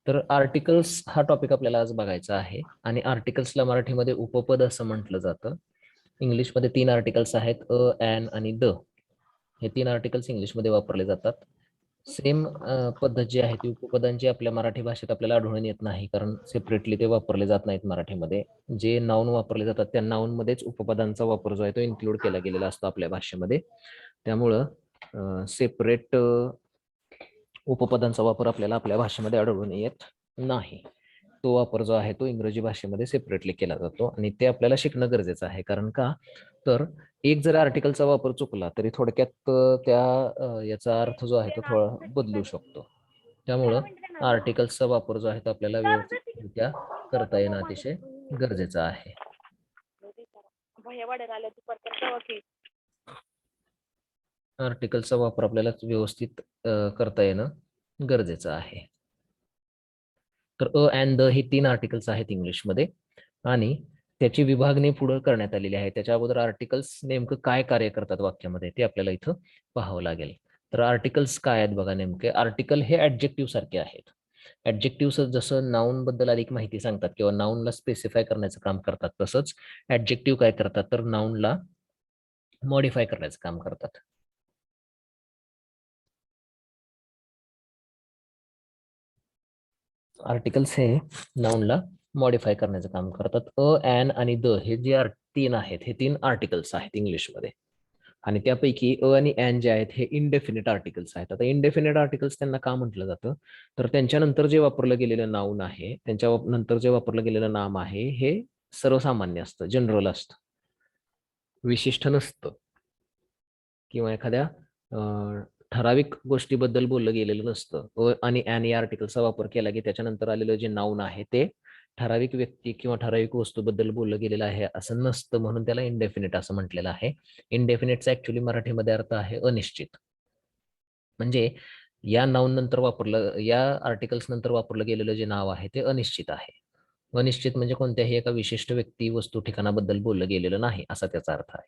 तर आर्टिकल्स हा टॉपिक आपल्याला आज बघायचा आहे आणि आर्टिकल्सला मराठीमध्ये उपपद असं म्हटलं जातं. इंग्लिशमध्ये 3 आर्टिकल्स आहेत, अ, ॲन आणि द. हे 3 आर्टिकल्स इंग्लिशमध्ये वापरले जातात. सेम पद्धत जी आहे ती उपपदांची आपल्या मराठी भाषेत आपल्याला आढळून येत नाही, कारण सेपरेटली ते वापरले जात नाहीत मराठीमध्ये. जे नाऊन वापरले जातात त्या नाऊनमध्येच उपपदांचा वापर जो आहे तो इन्क्लूड केला गेलेला असतो आपल्या भाषेमध्ये. त्यामुळं सेपरेट उपपदांचा वापर आपल्याला आपल्या भाषेमध्ये आढळून येत नाही. तो वापर जो आहे तो इंग्रजी भाषेमध्ये सेपरेटली केला जातो आणि ते आपल्याला शिकणं गरजेचं आहे. कारण का तर एक जर आर्टिकलचा वापर चुकला तरी थोडक्यात याचा अर्थ जो आहे तो थोडा बदलू शकतो. त्यामुळं आर्टिकल्सचा वापर जो आहे तो आपल्याला व्यवस्थितरित्या करता येणं अतिशय गरजेचं आहे. आर्टिकलचा वापर आपल्याला व्यवस्थित करता येणं गरजेचं आहे. तर अ अँड द ही 3 आर्टिकल्स आहेत इंग्लिशमध्ये आणि त्याची विभागणी पुढे करण्यात आलेली आहे. त्याच्या अगोदर आर्टिकल्स नेमकं काय कार्य करतात वाक्यामध्ये ते आपल्याला इथं पाहावं लागेल. तर आर्टिकल्स काय आहेत बघा नेमके. आर्टिकल हे ॲडजेक्टिव्ह सारखे आहेत. ॲडजेक्टिव्हस जसं नाउन बद्दल अधिक माहिती सांगतात किंवा नाउनला स्पेसिफाय करण्याचं काम करतात, तसंच ॲडजेक्टिव्ह काय करतात तर नाउनला मॉडिफाय करण्याचं काम करतात. आर्टिकल्स हे नाउनला मॉडिफाय करण्याचं काम करतात. अ, ॲन आणि द हे जे 3 आहेत, हे 3 आर्टिकल्स आहेत इंग्लिशमध्ये. आणि त्यापैकी अ आणि ॲन जे आहेत हे इनडेफिनिट आर्टिकल्स आहेत. आता इनडेफिनिट आर्टिकल्स त्यांना का म्हटलं जातं? तर त्यांच्यानंतर जे वापरलं गेलेलं नाउन आहे, त्यांच्या नंतर जे वापरलं गेलेलं नाम आहे, हे सर्वसामान्य असतं, जनरल असतं. विशिष्ट नसतं किंवा एखाद्या ठराविक गोष्टीबद्दल बोललं गेलेलं नसतं. अ आणि ॲन या आर्टिकलचा वापर केला की त्याच्यानंतर आलेलं जे नाउन आहे ते ठराविक व्यक्ती किंवा ठराविक वस्तूबद्दल बोललं गेलेलं आहे असं नसतं, म्हणून त्याला इनडेफिनिट असं म्हटलेलं आहे. इनडेफिनिटचा ॲक्च्युअली मराठीमध्ये अर्थ आहे अनिश्चित. म्हणजे या नाउन नंतर वापरलं या आर्टिकल्स नंतर वापरलं गेलेलं जे नाव आहे ते अनिश्चित आहे. अनिश्चित म्हणजे कोणत्याही एका विशिष्ट व्यक्ती, वस्तू, ठिकाणाबद्दल बोललं गेलेलं नाही असा त्याचा अर्थ आहे.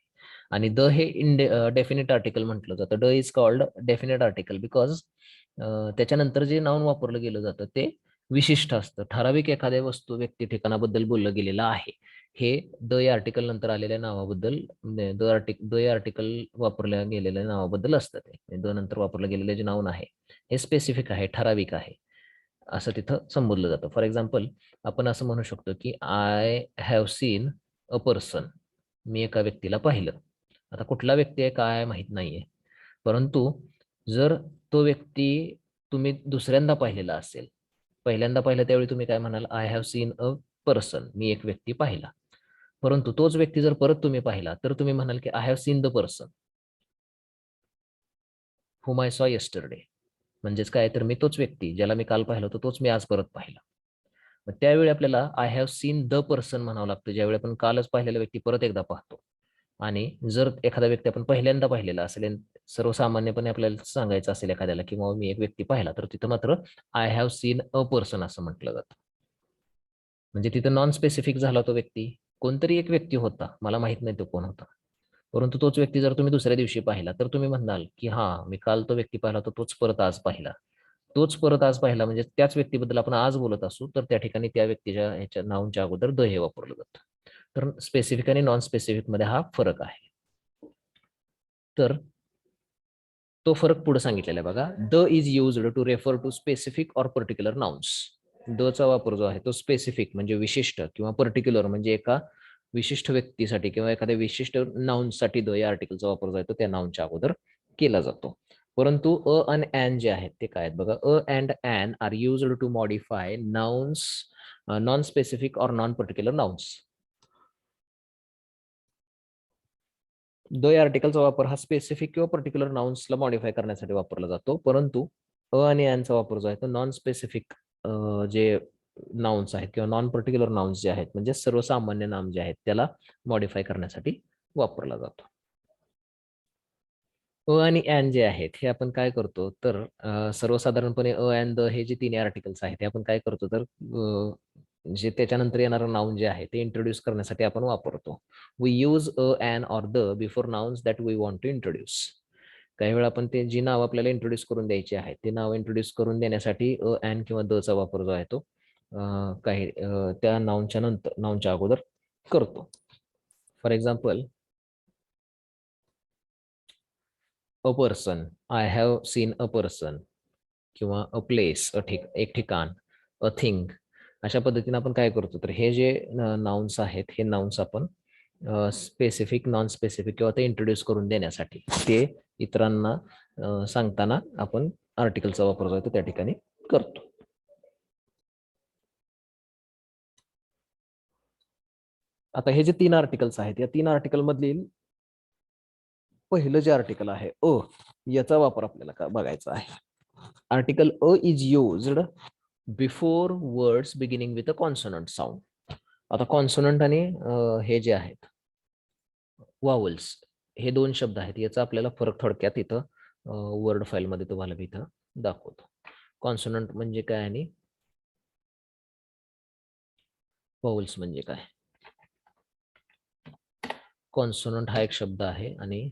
आणि द हे डेफिनेट आर्टिकल म्हटलं जातं. ड is called definite article because त्याच्यानंतर जे नाउन वापरलं गेलं जातं ते विशिष्ट असतं. ठराविक एखाद्या वस्तू, व्यक्ती, ठिकाणाबद्दल बोललं गेलेलं आहे. हे द या आर्टिकल नंतर आलेल्या नावाबद्दल द या आर्टिकल वापरल्या गेलेल्या नावाबद्दल असतं ते. द नंतर वापरलं गेलेलं जे नाउन आहे हे स्पेसिफिक आहे, ठराविक आहे. असं तिथं संबोधलं जातं. फॉर एक्झाम्पल आपण असं म्हणू शकतो की I have seen a person. मी एका व्यक्तीला पाहिलं. आता कुठला व्यक्ती आहे काय माहीत नाहीये. परंतु जर तो व्यक्ती तुम्ही दुसऱ्यांदा पाहिलेला असेल, पहिल्यांदा पाहिलं त्यावेळी तुम्ही काय म्हणाल, I have seen a person. मी एक व्यक्ती पाहिला. परंतु तोच व्यक्ती जर परत तुम्ही पाहिला, तर तुम्ही म्हणाल की I have seen the person whom I saw yesterday. म्हणजेच काय तर मी तोच व्यक्ती ज्याला मी काल पाहिला होता तोच मी आज परत पाहिला. मग त्यावेळी आपल्याला I have seen the person म्हणावं लागतं, ज्यावेळी आपण कालच पाहिलेला व्यक्ती परत एकदा पाहतो. आणि जर एखादा व्यक्ती आपण पहिल्यांदा पाहिलेला असेल आणि सर्वसामान्यपणे आपल्याला सांगायचं असेल एखाद्याला की बाबा मी एक व्यक्ती पाहिला, तर तिथं मात्र I have seen a person असं म्हटलं जातं. म्हणजे तिथं नॉन स्पेसिफिक झाला तो व्यक्ती. कोणतरी एक व्यक्ती होता. मला माहीत नाही तो कोण होता. परंतु तोच व्यक्ती जर तुम्ही दुसऱ्या दिवशी पाहिला, तर तुम्ही म्हणाल, की हां, मी काल तो व्यक्ती पाहिला होता, तोच परत आज पाहिला. तोच परत आज पाहिला म्हणजे त्याच व्यक्तीबद्दल आपण आज बोलत असू, तर त्या ठिकाणी त्या व्यक्तीच्या ह्याच्या नाऊनच्या अगोदर द हे वापरलं जातं. तर स्पेसिफिक आणि नॉन स्पेसिफिकमध्ये हा फरक आहे. तर तो फरक पुढे सांगितलेला आहे बघा. The is used to refer to specific or particular nouns. The चा वापर जो आहे तो स्पेसिफिक म्हणजे विशिष्ट किंवा पर्टिक्युलर म्हणजे एका विशिष्ट व्यक्तीसाठी किंवा एखाद्या विशिष्ट नाउनसाठी द या आर्टिकलचा वापर जो आहे तो त्या नाउनच्या अगोदर केला जातो. परंतु अ आणि ॲन जे आहेत ते काय आहेत बघा. A and an are used to modify nouns non specific or non particular nouns. The या आर्टिकलचा वापर हा स्पेसिफिक किंवा पर्टिक्युलर नाउन्सला मॉडिफाय करण्यासाठी वापरला जातो. परंतु अ आणि ॲनचा वापर जो आहे तो नॉन स्पेसिफिक जे नाउन्स आहेत किंवा नॉन पर्टिक्युलर नाउन्स जे आहेत म्हणजे सर्वसामान्य नाम जे आहेत त्याला मॉडिफाय करण्यासाठी वापरला जातो. अ आणि ॲन जे आहेत हे आपण काय करतो तर सर्वसाधारणपणे अ ॲन द हे जे तिन्ही आर्टिकल्स आहेत ते आपण काय करतो तर जे त्याच्यानंतर येणारं नाउन जे आहे ते इंट्रोड्यूस करण्यासाठी आपण वापरतो. We use a an or the before nouns that we want to introduce. काही वेळा आपण ते जी नाव आपल्याला इंट्रोड्यूस करून द्यायची आहेत ते नाव इंट्रोड्यूस करून देण्यासाठी अँड किंवा दचा वापर जो आहे तो काही त्या नाऊनच्या अगोदर करतो. For example, a person, I have seen a person, किंवा अ प्लेस, एक ठिकाण, अ थिंग. अशा पद्धतीने आपण काय करतो, तर हे जे नाउन्स आहेत हे नाउन्स आपण स्पेसिफिक, नॉन स्पेसिफिक किंवा ते इंट्रोड्यूस करून देण्यासाठी ते इतरांना सांगताना आपण आर्टिकलचा वापर जो आहे तो त्या ठिकाणी करतो. आता हे जे 3 आर्टिकल्स आहेत या 3 आर्टिकल मधील पहिलं जे आर्टिकल आहे याचा वापर आपल्याला बघायचा आहे. Article is used before words beginning with a consonant sound. आता कॉन्सोनंट आणि हे जे आहेत वावल्स, हे 2 शब्द आहेत. याचा आपल्याला फरक थोडक्यात इथं वर्ड फाईल मध्ये तुम्हाला मी इथं दाखवतो. कॉन्सोनंट म्हणजे काय आणि वावल्स म्हणजे काय. कॉन्सोनंट हा एक शब्द आहे आणि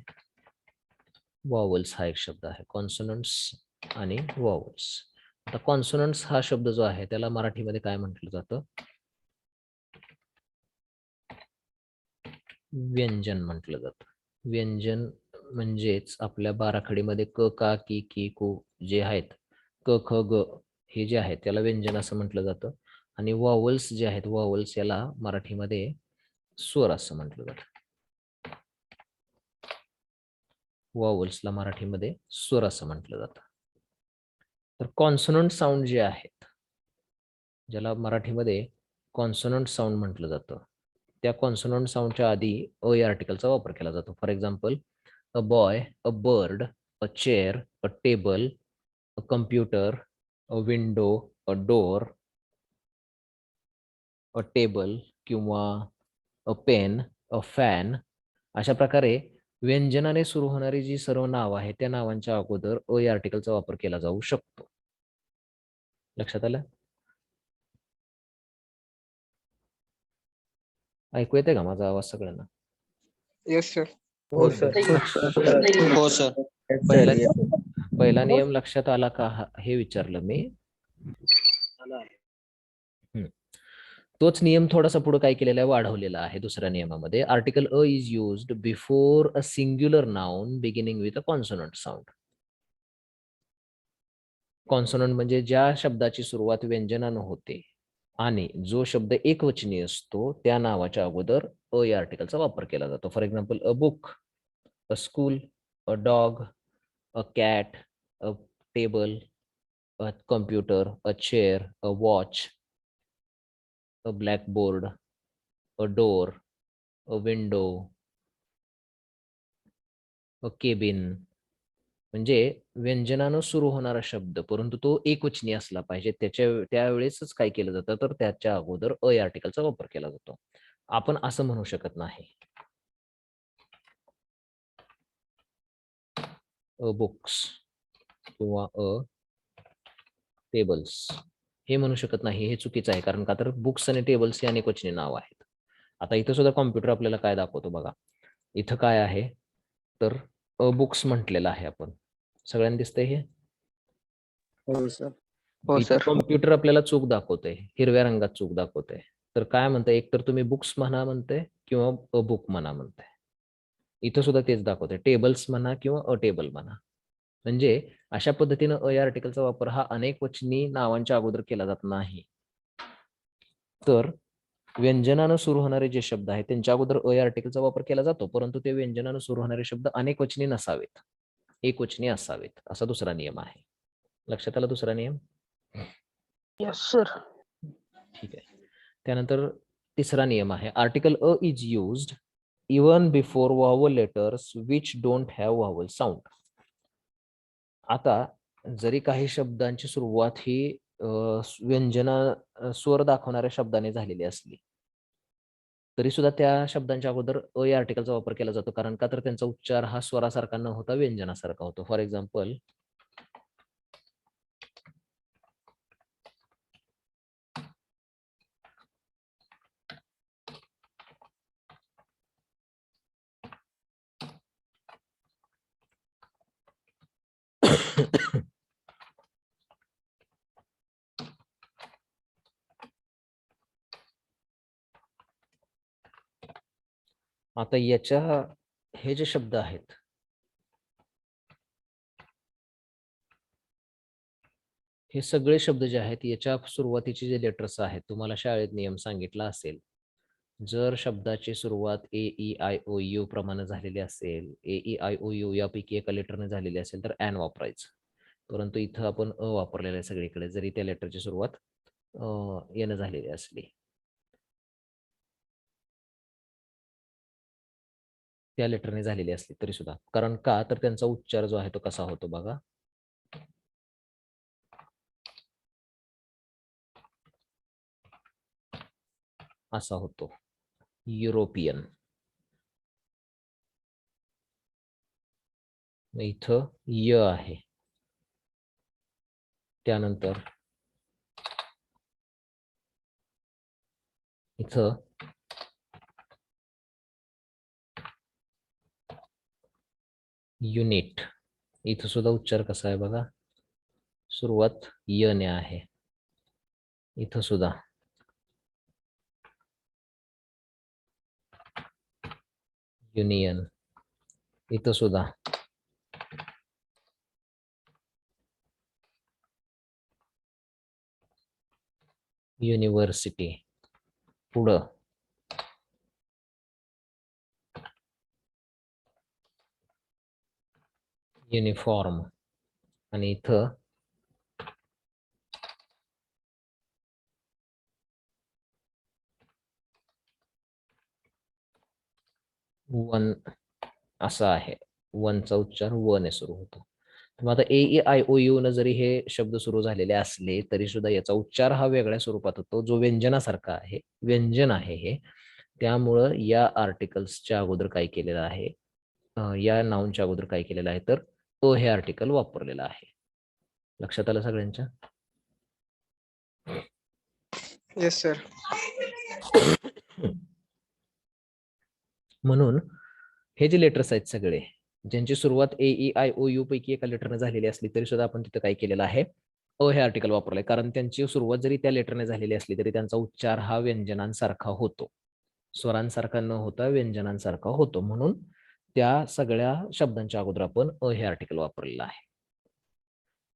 वॉवल्स हा एक शब्द आहे. कॉन्सोनंट्स आणि वॉवल्स. आता कॉन्सोनंट्स हा शब्द जो आहे त्याला मराठीमध्ये काय म्हटलं जातं, व्यंजन म्हटलं जातं. व्यंजन म्हणजेच आपल्या बाराखडीमध्ये क, का, की, की, कु जे आहेत, क, ख, ग हे जे आहेत त्याला व्यंजन असं म्हटलं जातं. आणि वॉवल्स जे आहेत, वॉवल्स याला मराठीमध्ये स्वर असं म्हटलं जातं. वॉवल्सला मराठीमध्ये स्वर असं म्हटलं जातं. तर कॉन्सोनंट साऊंड जे आहेत, ज्याला मराठीमध्ये कॉन्सोनंट साऊंड म्हटलं जातं, त्या कॉन्सोनंट साऊंडच्या आधी या आर्टिकलचा वापर केला जातो. For example, a boy, a bird, a chair, a table, a computer, a window, a door, a table किंवा अ पेन, अ फॅन. अशा प्रकारे व्यंजनाने सुरू होणारी जी सर्व नाव आहेत त्या नावांच्या अगोदर या आर्टिकलचा वापर केला जाऊ शकतो. लक्षात आलं? ऐकू येते का माझा आवाज सगळ्यांना? Yes sir. हो सर. हो सर. पहिला नियम लक्षात आला का हे विचारलं मी. तोच नियम थोडासा पुढे काय केलेला आहे, वाढवलेला आहे दुसऱ्या नियमामध्ये. Article a is used before a singular noun beginning with a consonant sound. Consonant म्हणजे ज्या शब्दाची सुरुवात व्यंजनानं होते आणि जो शब्द एकवचनी असतो त्या नावाच्या अगोदर या आर्टिकलचा वापर केला जातो. For example, a book, a school, a dog, a cat, a table, a computer, a chair, a watch, a blackboard, a door, a window, a cabin. म्हणजे व्यंजनानं सुरू होणारा शब्द, परंतु तो एकवचनी असला पाहिजे. त्यावेळेसच काय केलं जातं, तर त्याच्या अगोदर या आर्टिकलचा वापर केला जातो. आपण असं म्हणू शकत नाही, अ बुक्स किंवा अ टेबल्स हे म्हणू शकत नाही. हे चुकीचं आहे. कारण का तर बुक्स आणि टेबल्स हे अनेकवचनी नाव आहेत. आता इथं सुद्धा कॉम्प्युटर आपल्याला काय दाखवतो बघा. इथं काय आहे, तर अ बुक्स म्हटलेलं आहे आपण. सगळ्यांना दिसतंय हे? हो सर. हो इथं सर. कॉम्प्युटर आपल्याला चूक दाखवतंय, हिरव्या रंगात चूक दाखवतंय. तर काय म्हणतंय, एक तर तुम्ही बुक्स म्हणा म्हणताय किंवा अ बुक म्हणा म्हणताय. इथं सुद्धा तेच दाखवतंय, टेबल्स म्हणा किंवा अ टेबल म्हणा. म्हणजे अशा पद्धतीनं या आर्टिकलचा वापर हा अनेक वचनी नावांच्या अगोदर केला जात नाही. तर व्यंजनानं सुरू होणारे जे शब्द आहेत त्यांच्या अगोदर या आर्टिकलचा वापर केला जातो, परंतु ते व्यंजनानं सुरू होणारे शब्द अनेक वचनी नसावेत, एकवचनी असावेत, असा दुसरा नियम आहे. लक्षात आला दुसरा नियम? Yes sir. ठीक आहे. त्यानंतर तिसरा नियम आहे, article a is used even before vowel letters which don't have vowel sound. आता जरी काही शब्दांची सुरुवात ही स्वर दाखवणाऱ्या शब्दाने झालेली असली तरी सुद्धा त्या शब्दांच्या अगोदर या आर्टिकलचा वापर केला जातो. कारण का तर त्यांचा उच्चार हा स्वरासारखा न होता व्यंजनासारखा होतो. फॉर एक्झाम्पल, आता याच्या हे जे शब्द आहेत हे सगळे शब्द जे आहेत याच्या सुरुवातीचे जे लेटर्स आहेत तुम्हाला शाळेत नियम सांगितला असेल. जर शब्दाची सुरुवात ए ई आय ओ यू प्रमाणे झालेली असेल, ए ई आय ओ यू यापैकी एका लेटरने झालेली असेल तर ॲन वापरायचं. परंतु इथं आपण अ वापरलेलं आहे सगळीकडे, जरी त्या लेटरची सुरुवात यानं झालेली असली. त्या लेटरने झालेली असली तरी सुद्धा. कारण का तर त्यांचा उच्चार जो आहे तो कसा होतो बघा. असा होतो. युरोपियन. इथं य आहे. त्यानंतर इथं युनिट. इथं सुद्धा उच्चार कसा आहे बघा. सुरुवात य ने आहे. इथं सुद्धा युनियन. इथं सुद्धा युनिव्हर्सिटी. पुढं युनिफॉर्म. आणि इथं वन असं आहे. वनचा उच्चार व ने सुरू होतो. मग आता ए ई आय ओ यू न जरी हे शब्द सुरू झालेले असले तरी सुद्धा याचा उच्चार हा वेगळ्या स्वरूपात होतो, जो व्यंजनासारखा आहे. व्यंजन आहे हे. त्यामुळं या आर्टिकल्सच्या अगोदर काय केलेलं आहे, या नाऊनच्या अगोदर काय केलेलं आहे तर अ हे आर्टिकल वापरलेलं आहे. लक्षात आलं सगळ्यांच्या? Yes sir. म्हणून हे जे लेटर्स आहेत सगळे ज्यांची सुरुवात ए ई आय ओ यू पैकी एका लेटरने झालेली असली तरी सुद्धा आपण तिथं काय केलेलं आहे, अ हे आर्टिकल वापरलंय. कारण त्यांची सुरुवात जरी त्या लेटरने झालेली असली तरी त्यांचा उच्चार हा व्यंजनांसारखा होतो. स्वरांसारखा न होता व्यंजनांसारखा होतो. म्हणून त्या सगळ्या शब्दांच्या अगोदर आपण अ हे आर्टिकल वापरलेलं आहे.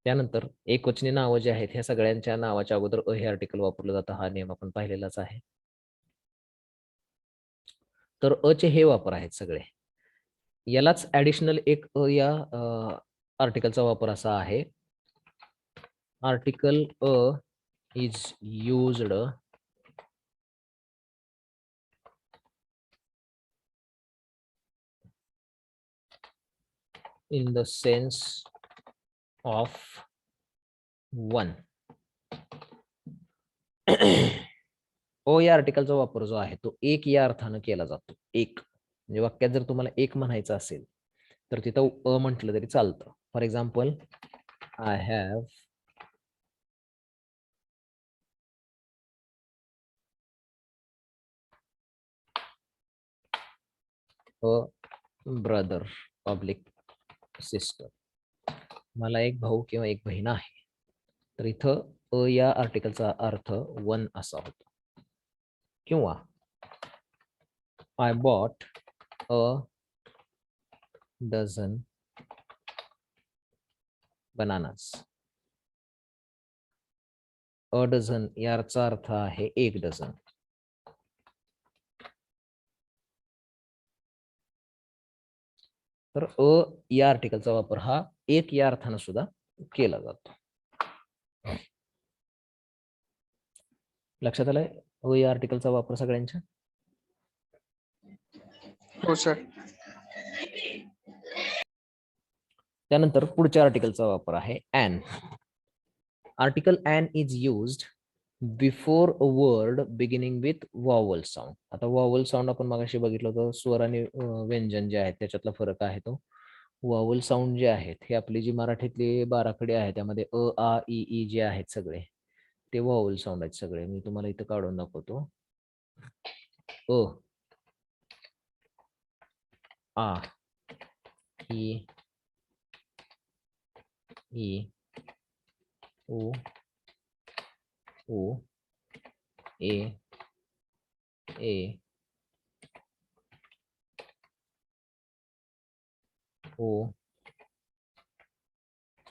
त्यानंतर एकवचनी नावं जे आहेत ह्या सगळ्यांच्या नावाच्या अगोदर अ हे आर्टिकल वापरलं जातं. हा नियम आपण पाहिलेलाच आहे. तर अ चे हे वापर आहेत सगळे. यालाच ऍडिशनल एक या आर्टिकलचा वापर असा आहे. Article a is used in the sense of one. ओ या आर्टिकलचा वापर जो आहे तो एक या अर्थानं केला जातो. एक म्हणजे वाक्यात जर तुम्हाला एक म्हणायचं असेल तर तिथं अ म्हटलं तरी चालतं. For example, I have a brother public sister. मला एक भाऊ किंवा एक बहीण आहे. तर इथं अ या आर्टिकलचा अर्थ वन असा होतो. किंवा I bought a dozen bananas. A dozen याचा अर्थ आहे एक डझन. तर अ या आर्टिकलचा वापर हा एक या अर्थानं सुद्धा केला जातो. लक्षात आलंय अ या आर्टिकलचा वापर सगळ्यांच्या? हो सर. त्यानंतर पुढच्या आर्टिकलचा वापर आहे an. Article an is used before a word beginning with vowel sound. आता वॉवल साऊंड आपण मगाशी बघितलं होतं, स्वर आणि व्यंजन जे आहेत त्याच्यातला फरक आहे तो. वॉवल साऊंड जे आहेत हे आपली जी मराठीतली बाराखडी आहे त्यामध्ये अ आ इ ई जे आहेत सगळे ते वॉवल साऊंड आहेत सगळे. मी तुम्हाला इथं काढून दाखवतो. अ, आ, इ, उ, ए, ओ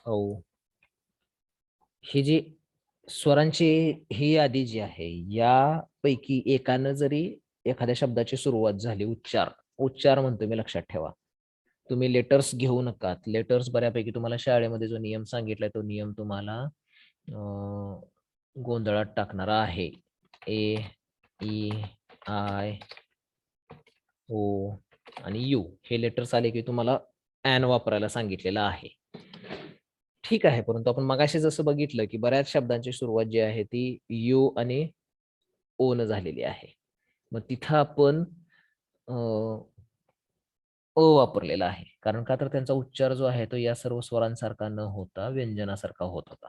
औ ही जी स्वरांची ही यादी जी आहे यापैकी एकानं जरी एखाद्या शब्दाची सुरुवात झाली उच्चार म्हणतो मी, लक्षात ठेवा. तुम्ही लेटर्स घेऊ नका. लेटर्स बऱ्यापैकी तुम्हाला शाळेमध्ये जो नियम सांगितलाय तो नियम तुम्हाला गोंधळात टाकणारा आहे. ए, ई, आय, ओ आणि यू हे लेटर्स आले की तुम्हाला ॲन वापरायला सांगितलेलं आहे. ठीक आहे, परंतु आपण मगाशी जसं बघितलं की बऱ्याच शब्दांची सुरुवात जी आहे ती यू आणि ओ न झालेली आहे. मग तिथं आपण अ वापरलेला आहे. कारण का तर त्यांचा उच्चार जो आहे तो या सर्व स्वरांसारखा न होता व्यंजनासारखा होत होता.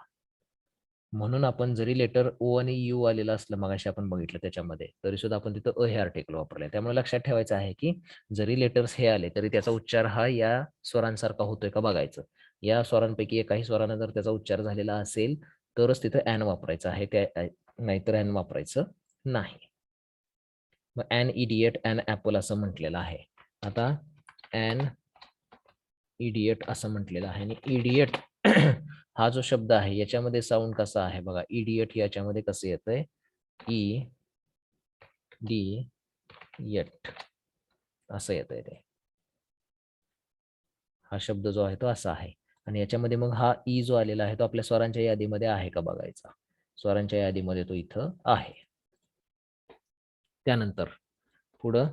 म्हणून आपण जरी लेटर ओ आणि यू आलेलं असलं मगाशी आपण बघितलं त्याच्यामध्ये, तरी सुद्धा आपण तिथं हे आर्टिकल वापरलंय. त्यामुळे लक्षात ठेवायचं आहे की जरी लेटर्स हे आले तरी त्याचा उच्चार हा या स्वरांसारखा होतोय का बघायचं. या स्वरांपैकी एकाही स्वरानं जर त्याचा उच्चार झालेला असेल तरच तिथं ॲन वापरायचं आहे, नाहीतर ॲन वापरायचं नाही. मग ॲन इडियट, ॲन ॲपल असं म्हटलेलं आहे. आता ॲन इडियट असं म्हटलेलं आहे आणि इडियट हा जो शब्द आहे याच्यामध्ये साऊंड कसा आहे बघा. इडियट याच्यामध्ये कसं येतंय, ई डी यट असं येतंय ते. हा शब्द जो आहे तो असा आहे आणि याच्यामध्ये मग हा ई जो आलेला आहे तो आपल्या स्वरांच्या यादीमध्ये आहे का बघायचा. स्वरांच्या यादीमध्ये तो इथं आहे. त्यानंतर पुढं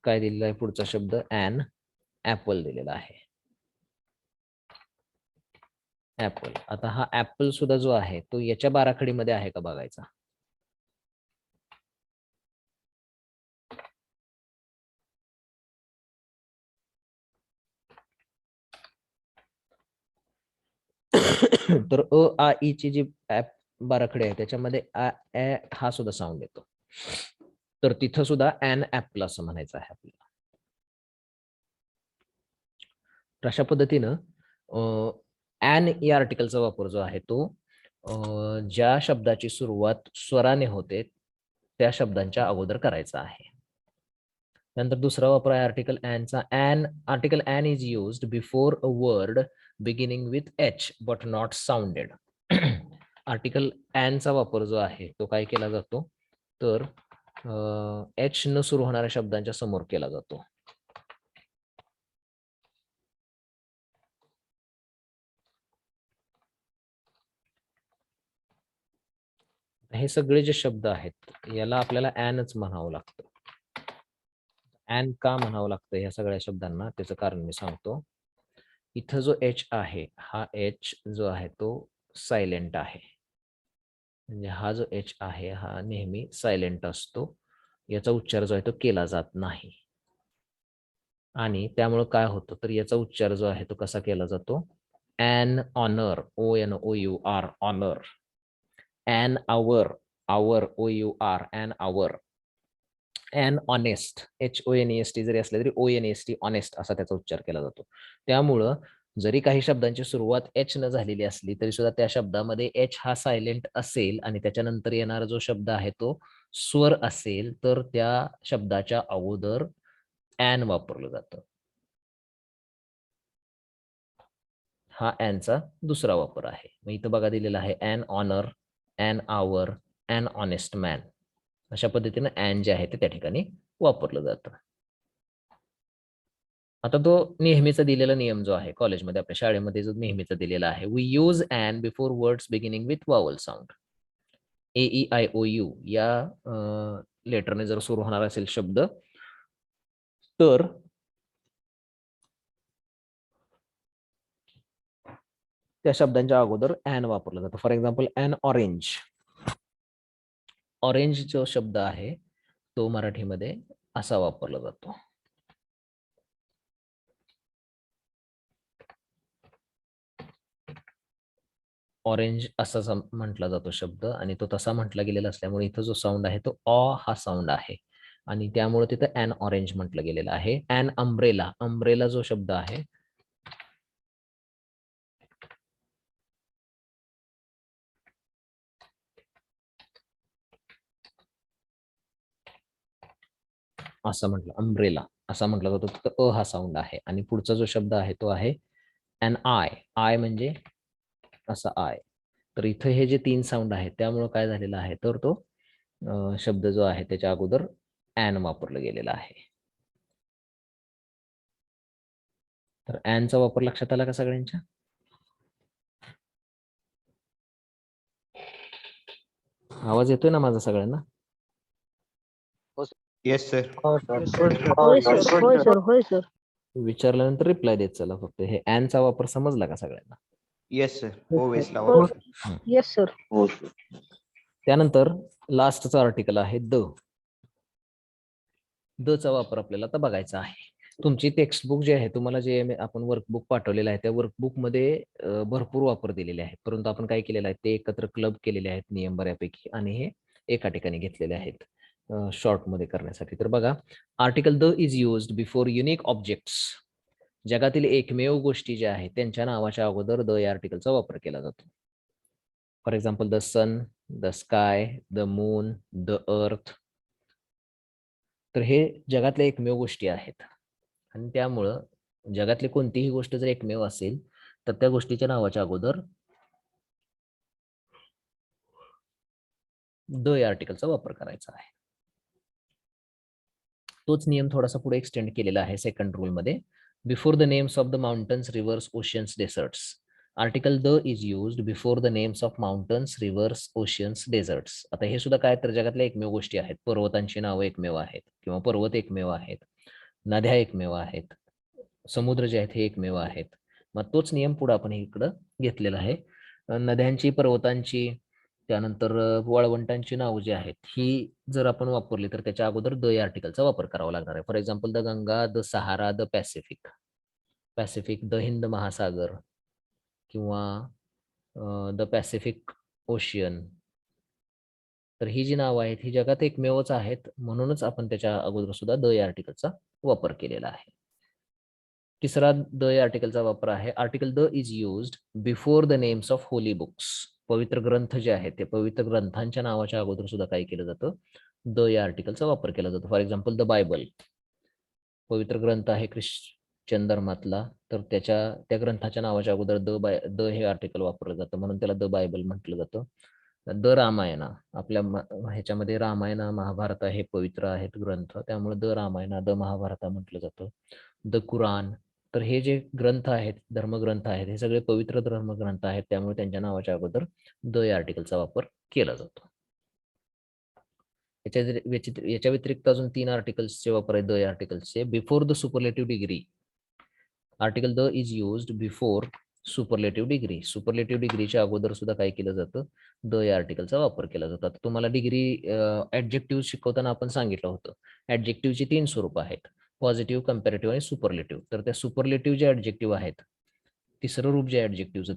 काय दिलेलं आहे, पुढचा शब्द ॲन ॲपल दिलेला आहे. ॲपल. आता हा ॲपल सुद्धा जो आहे तो याच्या बाराखडीमध्ये आहे का बघायचा. तर आ ई ची जी बाराखडी आहे त्याच्यामध्ये आ ए हा सुद्धा साऊंड येतो. तर तिथं सुद्धा ॲन ॲपल असं म्हणायचं आहे आपल्याला. अशा पद्धतीनं ॲन या आर्टिकलचा वापर जो आहे तो ज्या शब्दाची सुरुवात स्वराने होते त्या शब्दांच्या अगोदर करायचा आहे. नंतर दुसरा वापर आहे आर्टिकल ॲनचा. Article an is used before a word beginning with H but not sounded. Article ॲनचा वापर जो आहे तो काय केला जातो तर एच न सुरू होणाऱ्या शब्दांच्या समोर केला जातो. हे सगळे जे शब्द आहेत याला आपल्याला ॲनच म्हणावं लागतं. ॲन का म्हणावं लागतं या सगळ्या शब्दांना त्याचं कारण मी सांगतो. इथं जो एच आहे हा एच जो आहे तो सायलेंट आहे. म्हणजे हा जो एच आहे हा नेहमी सायलेंट असतो. याचा उच्चार जो आहे तो केला जात नाही. आणि त्यामुळं काय होतं तर याचा उच्चार जो आहे तो कसा केला जातो. An honour, ONOUR honour. An hour, OUR an hour. An honest, HONEST जरी असले तरी ONEST ऑनेस्ट असा त्याचा उच्चार केला जातो. त्यामुळं जरी काही शब्दांची सुरुवात एच न झालेली असली तरी सुद्धा त्या शब्दामध्ये एच हा सायलेंट असेल आणि त्याच्यानंतर येणारा जो शब्द आहे तो स्वर असेल तर त्या शब्दाच्या अगोदर ॲन वापरलं जातं. हा ॲनचा दुसरा वापर आहे. मग इथं बघा दिलेला आहे an honour, an hour, an honest man. अशा पद्धतीनं ॲन जे आहे ते त्या ठिकाणी वापरलं जातं. आता तो नेहमीचा दिलेला नियम जो आहे कॉलेजमध्ये आपल्या शाळेमध्ये जो नेहमीचा दिलेला आहे. We use an before words beginning with vowel sound. AEIOU या लेटरने जर सुरू होणार असेल शब्द तर त्या शब्दांच्या अगोदर ॲन वापरलं जातं. For example an orange. Orange जो शब्द आहे तो मराठीमध्ये असा वापरला जातो. ऑरेंज असा म्हटला जातो शब्द आणि तो तसा म्हटला गेलेला असल्यामुळे इथं जो साऊंड आहे तो हा साऊंड आहे आणि त्यामुळे तिथं ॲन ऑरेंज म्हटलं गेलेलं आहे. ॲन अम्ब्रेला, अम्ब्रेला जो शब्द आहे असं म्हटलं अम्ब्रेला. असा म्हटला जातो, तर अ हा साऊंड आहे. आणि पुढचा जो शब्द आहे तो आहे अन आय. आय म्हणजे असा आय. तर इथं हे जे 3 साऊंड आहेत त्यामुळे काय झालेलं आहे, तर तो शब्द जो आहे त्याच्या अगोदर ॲन वापरलं गेलेलं आहे. तर ॲनचा वापर लक्षात आला का सगळ्यांच्या? आवाज येतोय ना माझा सगळ्यांना? Yes sir. हो सर. Yes, sir. होय सर, होय सर, होय सर. विचारल्यानंतर रिप्लाय देत चला फक्त. हे ॲनचा वापर समजला का सगळ्यांना? Yes sir. ओवेसला हो वापर. Yes sir. त्यानंतर लास्टचा आर्टिकल आहे द. द चा वापर आपल्याला आता बघायचा आहे. तुमची टेक्स्टबुक जे आहे, तुम्हाला जे आपण वर्कबुक पाठवलेलं आहे त्या वर्कबुक मध्ये भरपूर वापर दिलेले आहेत, परंतु आपण काय केलेलं आहे ते एकत्र क्लब केलेले आहेत नियम बऱ्यापैकी, आणि हे एका ठिकाणी घेतलेले आहेत शॉर्ट मध्ये करण्यासाठी. तर बघा, article the is used before unique objects. जगातील एकमेव गोष्टी ज्या आहेत त्यांच्या नावाच्या अगोदर द या आर्टिकलचा वापर केला जातो. For example the sun, the sky, the moon, the earth. तर हे जगातल्या एकमेव गोष्टी आहेत, आणि त्यामुळं जगातली कोणतीही गोष्ट जर एकमेव असेल तर त्या गोष्टीच्या नावाच्या अगोदर द या आर्टिकलचा वापर करायचा आहे. तोच नियम थोडासा पुढे एक्सटेंड केलेला आहे सेकंड रूल मध्ये. Before the names of the mountains, reverse, oceans, desserts. Article the is used before the names of mountains, reverse, oceans, desserts. आता हे सुद्धा काय तर जगातल्या एकमेव गोष्टी आहेत. पर्वतांची नावं एकमेव आहेत किंवा पर्वत एकमेव आहेत, नद्या एकमेव आहेत, समुद्र जे आहेत हे एकमेव आहेत. मग तोच नियम पुढे आपण इकडं घेतलेला आहे. नद्यांची, पर्वतांची, त्यानंतर वाळवंटांची नावं जी आहेत ही जर आपण वापरली तर त्याच्या अगोदर द या आर्टिकलचा वापर करावा लागणार आहे. For example the Ganga, the Sahara, the Pacific. Pacific, the Hind महासागर, किंवा द पॅसिफिक ओशियन. तर ही जी नावं आहेत ही जगात एकमेवच आहेत, म्हणूनच आपण त्याच्या अगोदर सुद्धा द या आर्टिकलचा वापर केलेला आहे. तिसरा द या आर्टिकलचा वापर आहे. Article the is used before the names of holy books. पवित्र ग्रंथ जे आहेत ते पवित्र ग्रंथांच्या नावाच्या अगोदर सुद्धा काय केलं जातं, द या आर्टिकलचा वापर केला जातो. For example the Bible. पवित्र ग्रंथ आहे ख्रिश्चन धर्मातला, तर त्या ग्रंथाच्या नावाच्या अगोदर द हे आर्टिकल वापरलं जातं, म्हणून त्याला द बायबल म्हटलं जातं. द रामायणा. आपल्या ह्याच्यामध्ये रामायण, महाभारत हे पवित्र आहेत ग्रंथ, त्यामुळे द रामायणा, द महाभारता म्हटलं जातं. द कुराण. तर हे जे ग्रंथ आहेत, धर्मग्रंथ आहेत, हे सगळे पवित्र धर्मग्रंथ आहेत, त्यामुळे त्यांच्या नावाच्या अगोदर द या आर्टिकलचा वापर केला जातो. याच्या व्यतिरिक्त अजून 3 आर्टिकल्सचे वापर आहे द या आर्टिकल्सचे. Before the superlative degree. Article the is used before superlative degree. Superlative डिग्रीच्या अगोदर सुद्धा काय केलं जातं, द या आर्टिकलचा वापर केला जातो. आता तुम्हाला डिग्री ऍडजेक्टिव्ह शिकवताना आपण सांगितलं होतं, ऍडजेक्टिव्हची 3 स्वरूप आहेत, पॉझिटिव्ह, कंपॅरेटिव्ह आणि सुपरलेटिव्ह. तर त्या सुपरलेटिव्ह जे ऍडजेक्टिव्ह आहेत, तिसरं रूप जे ऍडजेक्टिव्हचं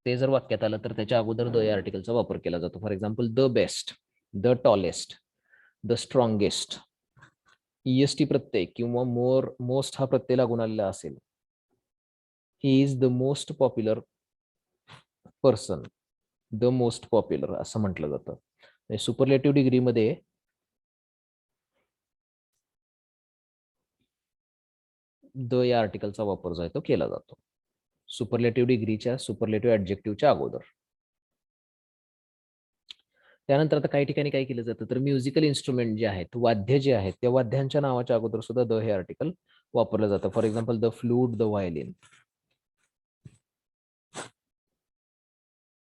ते जर वाक्यात आलं तर त्याच्या अगोदर द या आर्टिकलचा वापर केला जातो. For example the best, the tallest, the strongest. EST प्रत्यय किंवा मोस्ट हा प्रत्यय लागून आलेला असेल. ही is the most popular person, the most popular असं म्हटलं जातं. सुपरलेटिव्ह डिग्रीमध्ये द या आर्टिकलचा वापर जो आहे तो केला जातो सुपरलेटिव्ह डिग्रीच्या, सुपरलेटिव्ह ऍडजेक्टिव्हच्या अगोदर. त्यानंतर आता काही ठिकाणी काय केलं जातं, तर म्युझिकल इन्स्ट्रुमेंट जे आहेत, वाद्य जे आहेत, त्या वाद्यांच्या नावाच्या अगोदर सुद्धा द हे आर्टिकल वापरलं जातं. For example the flute, the violin.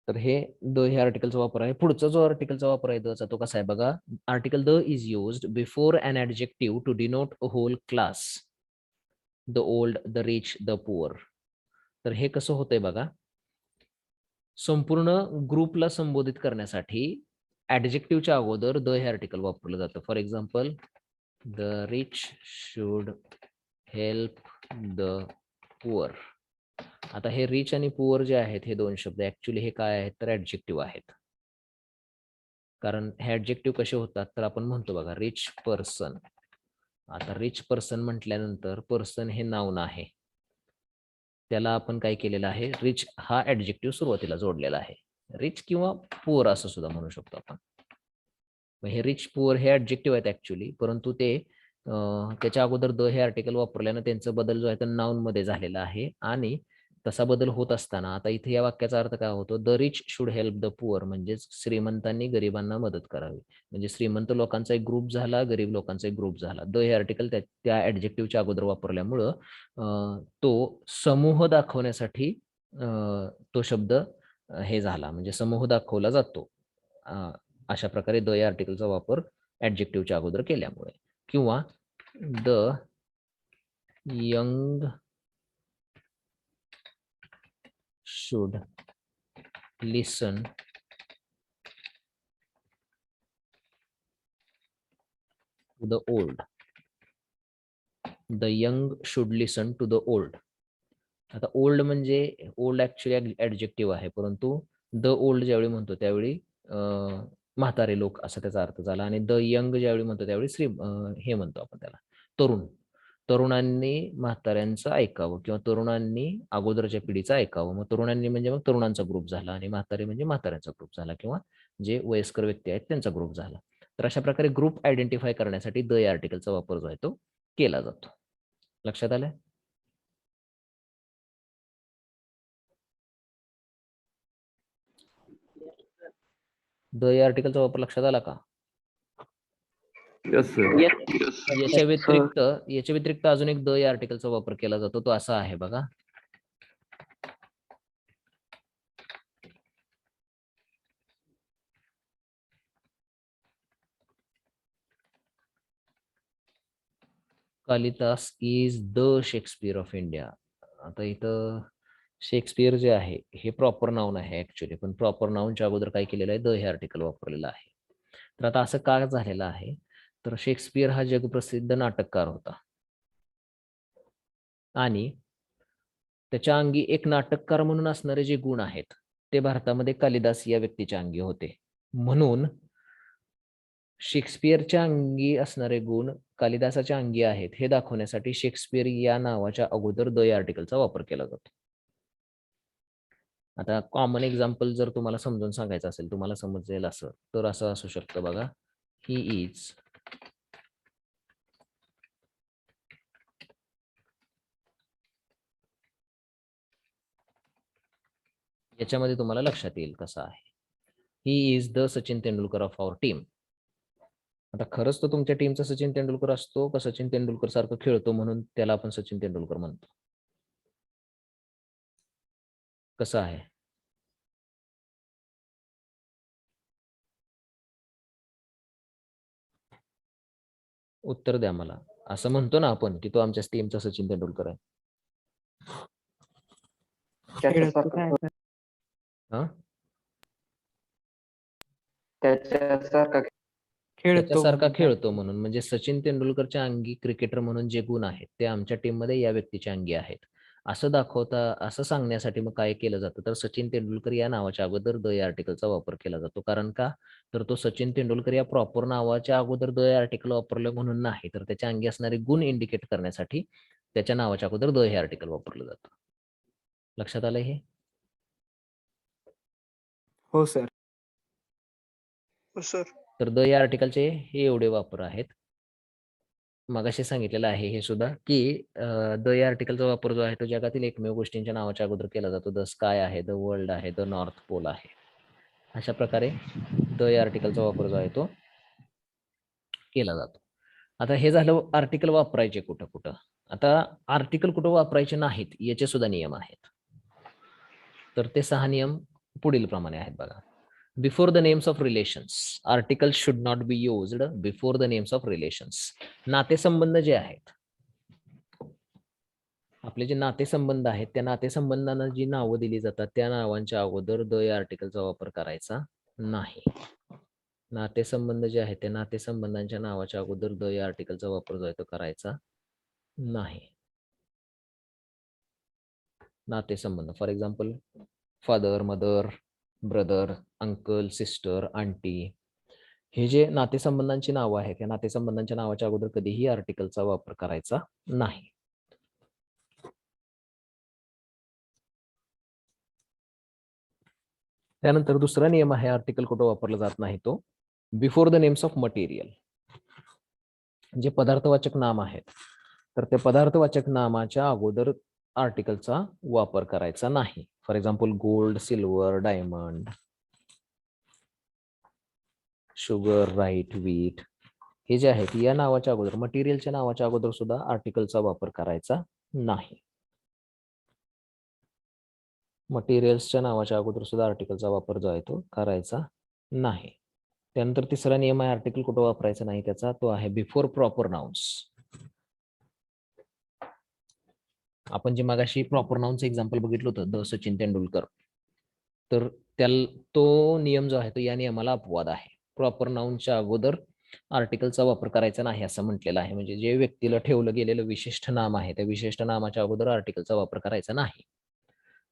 तर हे द हे आर्टिकलचा वापर आहे. पुढचा जो आर्टिकलचा वापर आहे दचा, तो कसा आहे बघा. Article the is used before an adjective to denote a whole class, the old, the rich, the poor. तर हे कसं होतंय बघा, संपूर्ण ग्रुपला संबोधित करण्यासाठी ऍडजेक्टिव्हच्या अगोदर द हे आर्टिकल वापरलं जातं. For example the rich should help the poor. आता हे रिच आणि पुअर जे आहेत हे 2 शब्द ऍक्च्युली हे काय आहेत, तर ऍडजेक्टिव्ह आहेत. कारण हे ऍडजेक्टिव्ह कसे होतात, तर आपण म्हणतो बघा रिच पर्सन. आता रिच पर्सन म्हटल्यानंतर पर्सन हे नाउन आहे, त्याला आपण काय केलेलं आहे, रिच हा ऍडजेक्टिव्ह सुरुवातीला जोडलेला आहे. रिच किंवा पुअर असं सुद्धा म्हणू शकतो आपण. हे रिच पुअर हे ऍडजेक्टिव्ह आहेत ऍक्च्युली, परंतु ते त्याच्या अगोदर द हे आर्टिकल वापरल्यानं त्यांचा बदल जो आहे तो नाऊन मध्ये झालेला आहे आणि तसा बदल होत असताना आता इथे या वाक्याचा अर्थ काय होतो, the rich should help the poor, म्हणजेच श्रीमंतांनी गरिबांना मदत करावी. म्हणजे श्रीमंत लोकांचा एक ग्रुप झाला, गरीब लोकांचा एक ग्रुप झाला. द हे आर्टिकल त्या ऍडजेक्टिव्हच्या अगोदर वापरल्यामुळं तो समूह दाखवण्यासाठी तो शब्द हे झाला, म्हणजे समूह दाखवला जातो. अशा प्रकारे द या आर्टिकलचा वापर ऍडजेक्टिव्हच्या अगोदर केल्यामुळे. किंवा the young should listen to the old. The young should listen to the old. आता ओल्ड म्हणजे ओल्ड ऍक्च्युअली ऍडजेक्टिव्ह आहे, परंतु द ओल्ड ज्यावेळी म्हणतो त्यावेळी म्हातारे लोक असा त्याचा अर्थ झाला आणि द यंग ज्यावेळी म्हणतो त्यावेळी हे म्हणतो आपण त्याला तरुण. तरुणांनी म्हाताऱ्यांचं ऐकावं किंवा तरुणांनी अगोदरच्या पिढीचं ऐकावं. मग तरुणांनी म्हणजे मग तरुणांचा ग्रुप झाला आणि म्हातारे म्हणजे म्हाताऱ्यांचा ग्रुप झाला किंवा जे वयस्कर व्यक्ती आहेत त्यांचा ग्रुप झाला. तर अशा प्रकारे ग्रुप आयडेंटिफाय करण्यासाठी द या आर्टिकलचा वापर जो आहे तो केला जातो. लक्षात आलंय? द या आर्टिकलचा वापर लक्षात आला का? Yes sir. याच्या व्यतिरिक्त अजून एक द या आर्टिकलचा वापर केला जातो, तो असा आहे बघा. Kalidas is the Shakespeare of India. आता इथं शेक्सपियर जे आहे हे प्रॉपर नाउन आहे ऍक्च्युली, पण प्रॉपर नाउनच्या अगोदर काय केलेलं आहे, द हे आर्टिकल वापरलेलं आहे. तर आता असं का झालेलं आहे, तर शेक्सपियर हा जगप्रसिद्ध नाटककार होता आणि त्याच्या अंगी एक नाटककार म्हणून असणारे जे गुण आहेत ते भारतामध्ये कालिदास या व्यक्तीच्या अंगी होते. म्हणून शेक्सपियरच्या अंगी असणारे गुण कालिदासाच्या अंगी आहेत हे दाखवण्यासाठी शेक्सपियर या नावाच्या अगोदर द या आर्टिकलचा वापर केला जातो. आता कॉमन एक्झाम्पल जर तुम्हाला समजून सांगायचं असेल, तुम्हाला समजेल असं, तर असं असू शकतं बघा. ही इज याच्यामध्ये तुम्हाला लक्षात येईल कसं आहे. He is the Sachin Tendulkar of our team. आता खरंच तो तुमच्या टीमचा सचिन तेंडुलकर असतो का सचिन तेंडुलकर सारखं खेळतो म्हणून त्याला आपण सचिन तेंडुलकर म्हणतो? कसं आहे? उत्तर द्या मला. असं म्हणतो ना आपण की तो आमच्या टीमचा सचिन तेंडुलकर आहे. हा, त्याच्यासारखा खेळतो म्हणून, म्हणजे सचिन तेंडुलकरच्या अंगी क्रिकेटर म्हणून जे गुण आहेत ते आमच्या टीम मध्ये या व्यक्तीच्या अंगी आहेत असं सांगण्यासाठी मग काय केलं जातं, तर सचिन तेंडुलकर या नावाच्या अगोदर द या आर्टिकलचा वापर केला जातो. कारण का, तर तो सचिन तेंडुलकर या प्रॉपर नावाच्या अगोदर द या आर्टिकल वापरलं म्हणून नाही, तर त्याच्या अंगी असणारे गुण इंडिकेट करण्यासाठी त्याच्या नावाच्या अगोदर द हे आर्टिकल वापरलं जातं. लक्षात आलं हे? हो सर. हो सर. तर द या आर्टिकलचे हे एवढे वापर आहेत. मगाशी सांगितलेलं आहे हे सुद्धा की द या आर्टिकलचा वापर जो आहे तो जगातील एकमेव गोष्टींच्या नावाच्या अगोदर केला जातो. द स्काय आहे, द वर्ल्ड आहे, द नॉर्थ पोल आहे. अशा प्रकारे द या आर्टिकलचा वापर जो आहे तो केला जातो. आता हे झालं आर्टिकल वापरायचे कुठं कुठं. आता आर्टिकल कुठं वापरायचे नाहीत याचे सुद्धा नियम आहेत. तर ते 6 नियम पुढील प्रमाणे आहेत बघा. Before the names of relations, article should not be used before the names of relations. नातेसंबंध जे आहेत, आपले जे नातेसंबंध आहेत त्या नातेसंबंधांना जी नावं दिली जातात त्या नावांच्या अगोदर द या आर्टिकलचा वापर करायचा नाही. नातेसंबंध जे आहेत त्या नातेसंबंधांच्या नावाच्या अगोदर द या आर्टिकलचा वापर जो आहे तो करायचा नाही. नातेसंबंध, for example father, mother, brother, uncle, sister, aunty, हे जे नातेसंबंधांची नावं आहेत, या नातेसंबंधांच्या नावाच्या अगोदर कधीही आर्टिकलचा वापर करायचा नाही. त्यानंतर दुसरा नियम आहे आर्टिकल कुठं वापरला जात नाही तो before the names of material. जे पदार्थवाचक नाम आहेत तर त्या पदार्थवाचक नामाच्या अगोदर आर्टिकलचा वापर करायचा नाही. For example gold, silver, diamond, sugar, rice, wheat हे जे आहेत या नावाच्या अगोदर, मटेरियलच्या नावाच्या अगोदर सुद्धा आर्टिकलचा वापर करायचा नाही. मटेरियल्सच्या नावाच्या अगोदर सुद्धा आर्टिकलचा वापर जो आहे तो करायचा नाही. त्यानंतर तिसरा नियम आहे आर्टिकल कुठं वापरायचा नाही त्याचा, तो आहे बिफोर प्रॉपर नाउन्स. आपण जे मागाशी प्रॉपर नाउनचं एक्झाम्पल बघितलं होतं द सचिन तेंडुलकर, तर तो नियम जो आहे तो या नियमाला अपवाद आहे. प्रॉपर नाउनच्या अगोदर आर्टिकलचा वापर करायचा नाही असं म्हटलेलं आहे. म्हणजे जे व्यक्तीला ठेवलं गेलेलं विशिष्ट नाम आहे त्या विशिष्ट नामाच्या अगोदर आर्टिकलचा वापर करायचा नाही.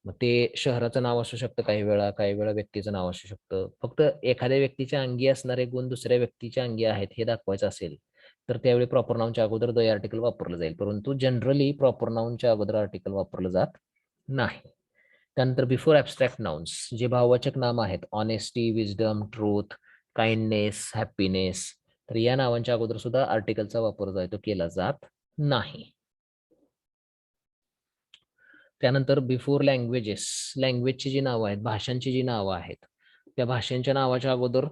मग ते शहराचं नाव असू शकतं काही वेळा व्यक्तीचं नाव असू शकतं. फक्त एखाद्या व्यक्तीच्या अंगी असणारे गुण दुसऱ्या व्यक्तीच्या अंगी आहेत हे दाखवायचं असेल तर त्यावेळी प्रॉपर नाउनच्या अगोदर द आर्टिकल वापरलं जाईल. परंतु जनरली प्रॉपर नाउनच्या अगोदर आर्टिकल वापरलं जात नाही. त्यानंतर बिफोर ॲब्स्ट्रॅक्ट नाउन्स जे भाववाचक नाम आहेत, honesty, wisdom, truth, kindness, happiness, तर या नावांच्या अगोदर सुद्धा आर्टिकलचा वापर जो आहे तो केला जात नाही. त्यानंतर बिफोर लँग्वेजेस, लँग्वेजची जी नावं आहेत, भाषांची जी नावं आहेत त्या भाषांच्या नावाच्या अगोदर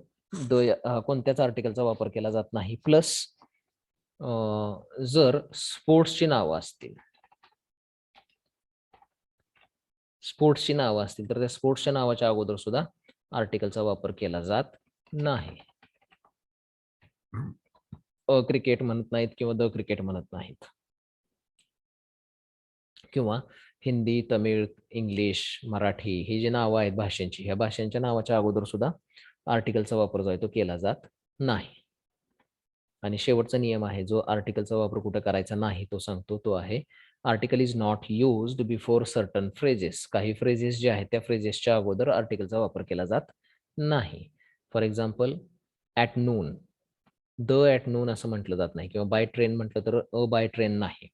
कोणत्याच आर्टिकलचा वापर केला जात नाही. प्लस जर स्पोर्ट्सची नावं असतील, तर त्या स्पोर्ट्सच्या नावाच्या अगोदर सुद्धा आर्टिकलचा वापर केला जात नाही. क्रिकेट म्हणत नाहीत किंवा द क्रिकेट म्हणत नाहीत. किंवा हिंदी, तमिळ, इंग्लिश, मराठी ही जी नावं आहेत भाषांची, ह्या भाषांच्या नावाच्या अगोदर सुद्धा आर्टिकलचा वापर जो आहे तो केला जात नाही. आणि शेवटचा नियम आहे जो आर्टिकलचा वापर कुठे करायचा नाही तो सांगतो, तो आहे article is not used before certain phrases. काही फ्रेजेस जे आहेत त्या फ्रेजेसच्या अगोदर आर्टिकलचा वापर केला जात नाही. For example at noon, the at noon असं म्हटलं जात नाही. किंवा बाय ट्रेन म्हटलं तर बाय ट्रेन नाही.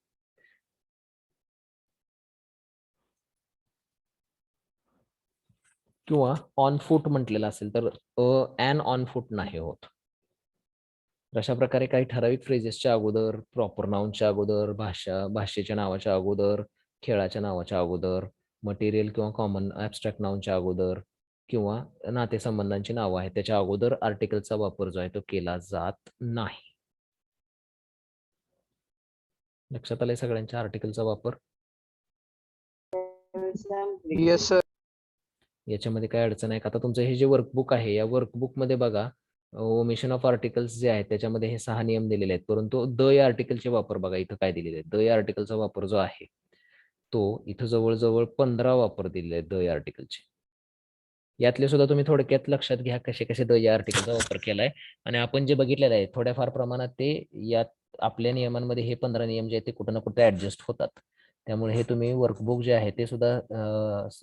किंवा ऑन फूट म्हटलेलं असेल तर ॲन ऑन फूट नाही होत. अशा प्रकारे काही ठराविक फ्रेजेसच्या अगोदर, प्रॉपर नाउनच्या अगोदर, भाषेच्या नावाच्या अगोदर, खेळाच्या नावाच्या अगोदर, मटेरियल किंवा कॉमन ॲब्स्ट्रॅक्ट नाउनच्या अगोदर किंवा नातेसंबंधांची नावं आहेत त्याच्या अगोदर आर्टिकलचा वापर जो आहे तो केला जात नाही. लक्षात आलंय सगळ्यांच्या आर्टिकलचा वापर? Yes sir. याच्यामध्ये काय अडचण आहे का? आता तुमचं हे जे वर्कबुक आहे या वर्कबुक मध्ये बघा ओमिशन ऑफ आर्टिकल्स जे आहेत त्याच्यामध्ये हे 6 नियम दिलेले आहेत. परंतु द या आर्टिकलचे वापर बघा इथं काय दिलेले आहेत. द या आर्टिकलचा वापर जो आहे तो इथं जवळजवळ 15 वापर दिलेले आहेत द या आर्टिकलचे. यातले सुद्धा तुम्ही थोडक्यात लक्षात घ्या कसे कसे द या आर्टिकलचा वापर केलाय. आणि आपण जे बघितलेलं आहे थोड्याफार प्रमाणात ते यात आपल्या नियमांमध्ये हे 15 नियम जे आहेत ते कुठं ना कुठे ऍडजस्ट होतात. त्यामुळे हे तुम्ही वर्कबुक जे आहे ते सुद्धा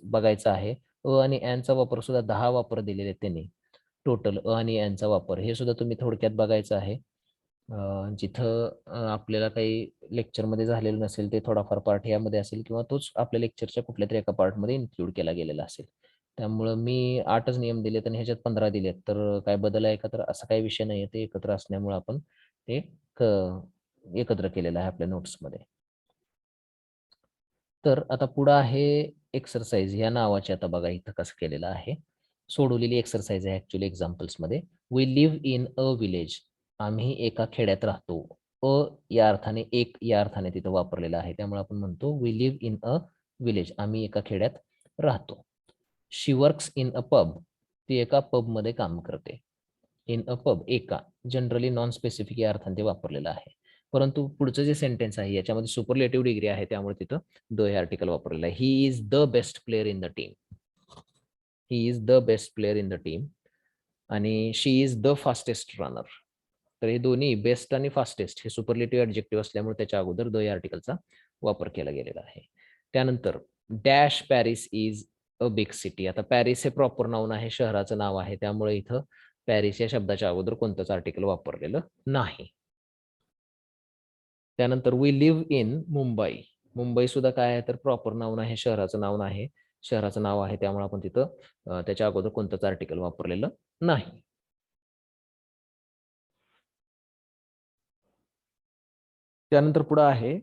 बघायचं आहे. आणि चा वापर सुद्धा 10 वापर दिलेले आहेत त्यांनी टोटल. आणि चा वापर हे सुद्धा तुम्ही थोडक्यात बघायचं आहे. जिथं आपल्याला काही लेक्चरमध्ये झालेलं नसेल ते थोडाफार पार्ट यामध्ये असेल किंवा तोच आपल्या लेक्चरच्या कुठल्या तरी एका पार्टमध्ये इन्क्लूड केला गेलेला असेल. त्यामुळं मी 8च नियम दिलेत आणि ह्याच्यात 15 दिलेत. तर काय बदल आहे का? तर असा काही विषय नाही आहे. ते एकत्र असल्यामुळे आपण ते एकत्र केलेलं आहे आपल्या नोट्समध्ये. तर आता पुढं आहे एक्सरसाइज या नावाचे. आता बघा इथं कसं केलेलं आहे. सोडवलेली एक्सरसाइज आहे ऍक्च्युअली एक्झाम्पल्समध्ये. We live in a village. आम्ही एका खेड्यात राहतो. या अर्थाने एक या अर्थाने तिथं वापरलेला आहे. त्यामुळे आपण म्हणतो we live in a village. आम्ही एका खेड्यात राहतो. She works in a pub. ती एका पब मध्ये काम करते. इन अ पब एका जनरली नॉन स्पेसिफिक या अर्थाने ते वापरलेलं आहे. परंतु पुढचं जे सेंटेन्स आहे याच्यामध्ये सुपरलेटिव्ह डिग्री आहे त्यामुळे तिथं द हे आर्टिकल वापरलेलं आहे. He is the best player in the team. He is the best player in the team. आणि शी इज द फास्टेस्ट रनर. तर हे दोन्ही बेस्ट आणि फास्टेस्ट हे सुपरलेटिव्ह ऍडजेक्टिव्ह असल्यामुळे त्याच्या अगोदर द या आर्टिकलचा वापर केला गेलेला आहे. त्यानंतर dash Paris is a big city. आता पॅरिस हे प्रॉपर नाउन आहे, शहराचं नाव आहे. त्यामुळे इथं पॅरिस या शब्दाच्या अगोदर कोणतंच आर्टिकल वापरलेलं नाही. त्यानंतर we live in Mumbai. Mumbai सुद्धा काय आहे तर प्रॉपर नाउन आहे, शहराचं नाव आहे. शहराचं नाव आहे त्यामुळे आपण तिथं त्याच्या अगोदर कोणतंच आर्टिकल वापरलेलं नाही. त्यानंतर पुढे आहे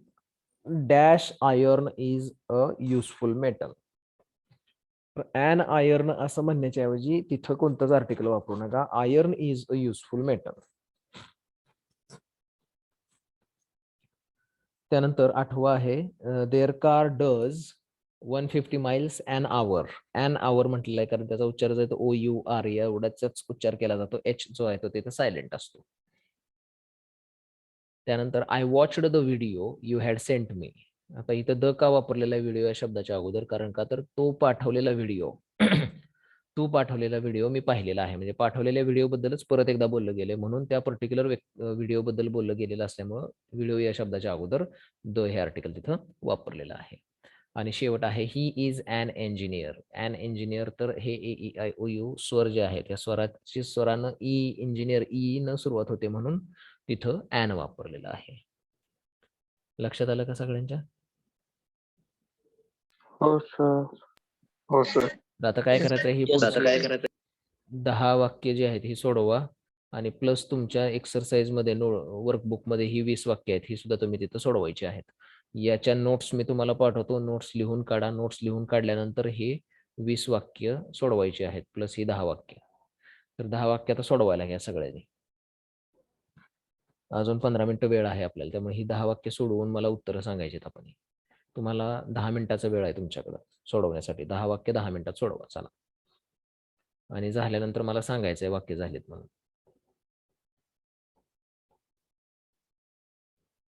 dash iron is a useful metal. An iron असं म्हणण्याच्या ऐवजी तिथं कोणतंच आर्टिकल वापरू नका. Iron is a useful metal. त्यानंतर 8वा आहे their car does 150 miles an hour. an hour म्हटलेलं आहे कारण त्याचा उच्चार जो आहे तो OUR या एवढाच उच्चार केला जातो. H जो आहे तो तिथे सायलेंट असतो. त्यानंतर I watched the video you had sent me. आता इथं द का वापरलेला व्हिडिओ या शब्दाच्या अगोदर, कारण का तर तो पाठवलेला व्हिडिओ तू पाठवलेला व्हिडिओ मी पाहिलेला आहे. म्हणजे पाठवलेल्या व्हिडिओ बद्दलच परत एकदा बोललं गेले म्हणून त्या पर्टिक्युलर व्हिडिओ बद्दल बोललं गेलेलं असल्यामुळं व्हिडिओ या शब्दाच्या अगोदर द हे आर्टिकल तिथं वापरलेलं आहे. आणि शेवट आहे he is an engineer. An engineer तर हे AEIOU स्वर जे आहेत त्या स्वराची स्वरानं इंजिनियर न सुरुवात होते म्हणून तिथं ॲन वापरलेलं आहे. लक्षात आलं का सगळ्यांच्या? हो सर. हो सर. तर आता काय करायचं आहे, ही पुढची 10 वाक्य जी आहेत ही सोडवा आणि प्लस तुमच्या एक्सरसाइज मध्ये वर्कबुक मध्ये ही 20 वाक्य आहेत ही सुद्धा तुम्ही तिथं सोडवायची आहेत. याच्या नोट्स मी तुम्हाला पाठवतो. नोट्स लिहून काढा. नोट्स लिहून काढल्यानंतर हे 20 वाक्य सोडवायची आहेत प्लस ही 10 वाक्य. तर 10 वाक्य आता सोडवायला घ्या सगळ्यांनी. अजून 15 मिनिटं वेळ आहे आपल्याला, त्यामुळे ही 10 वाक्य सोडवून मला उत्तरं सांगायची आहेत. आपण तुम्हाला 10 मिनिटाचा वेळ आहे तुमच्याकडं सोडवण्यासाठी. 10 वाक्य 10 मिनिटात सोडवा चला. आणि झाल्यानंतर मला सांगायचंय वाक्य झालेत म्हणून.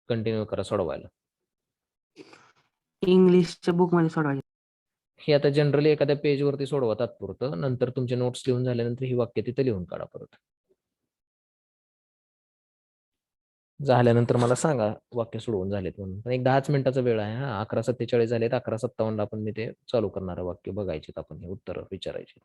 कंटिन्यू करा सोडवायला. इंग्लिशच्या बुक मध्ये सोडवायचे. हे आता जनरली एखाद्या पेजवरती सोडवा तात्पुरतं. नंतर तुमचे नोट्स लिहून झाल्यानंतर ही वाक्य तिथे लिहून काढा परत. झाल्यानंतर मला सांगा वाक्य सोडवून झालेत म्हणून. पण एक 10च मिनिटाचा वेळ आहे. 11:47 झालेत. 11:57 आपण मी ते चालू करणार वाक्य बघायचे आपण, हे उत्तर विचारायचे.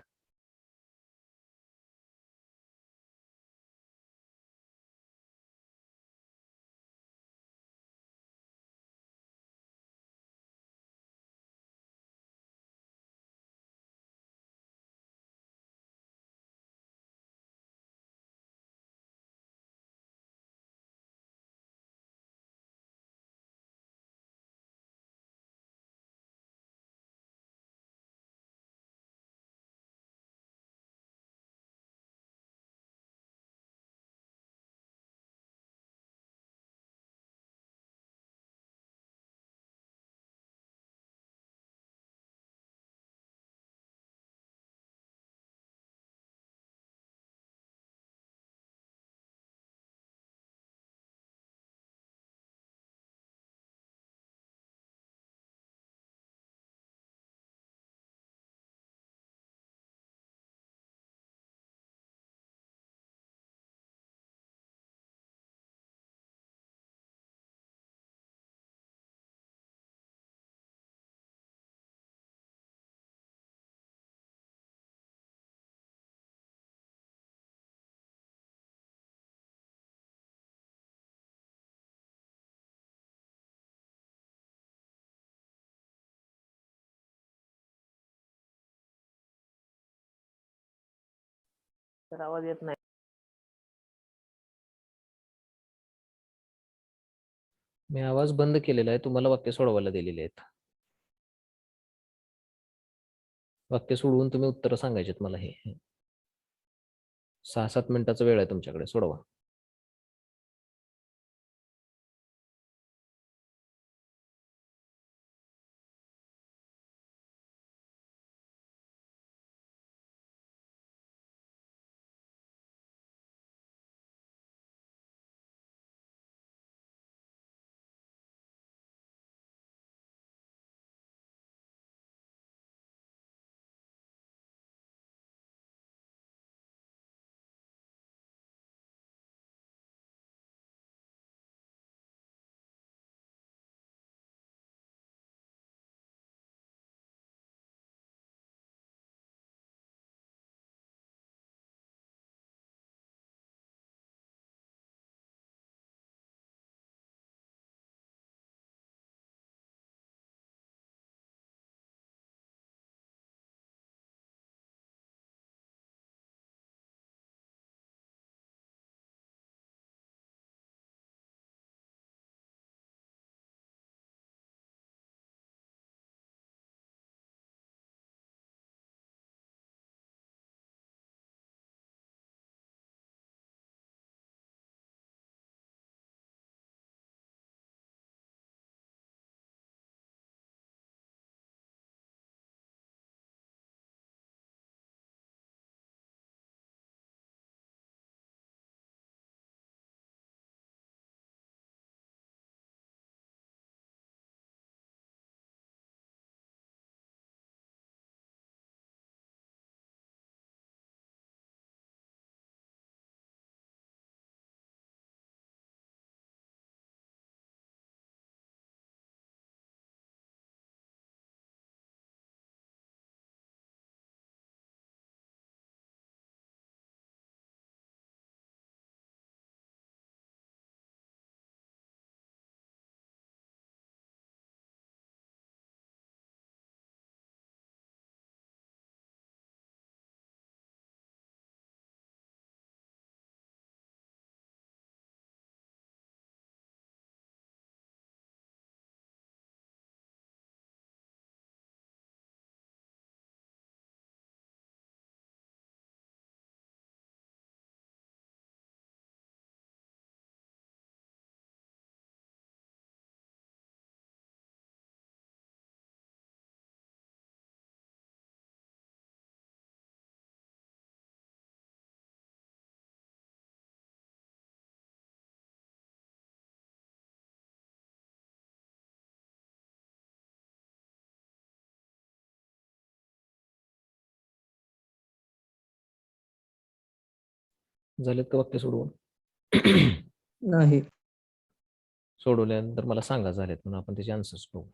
तर आवाज येत नाही. मी आवाज बंद केलेला आहे. तुम्हाला वाक्य सोडवायला दिलेले आहेत. वाक्य सोडवून तुम्ही उत्तर सांगायचे मला. हे 6-7 मिनिटाचा वेळ आहे तुमच्याकडे, सोडवा. झालेत का वाक्य सोडवून? नाही. सोडवल्यानंतर मला सांगा झालेत म्हणून आपण त्याचे आन्सर्स बघू.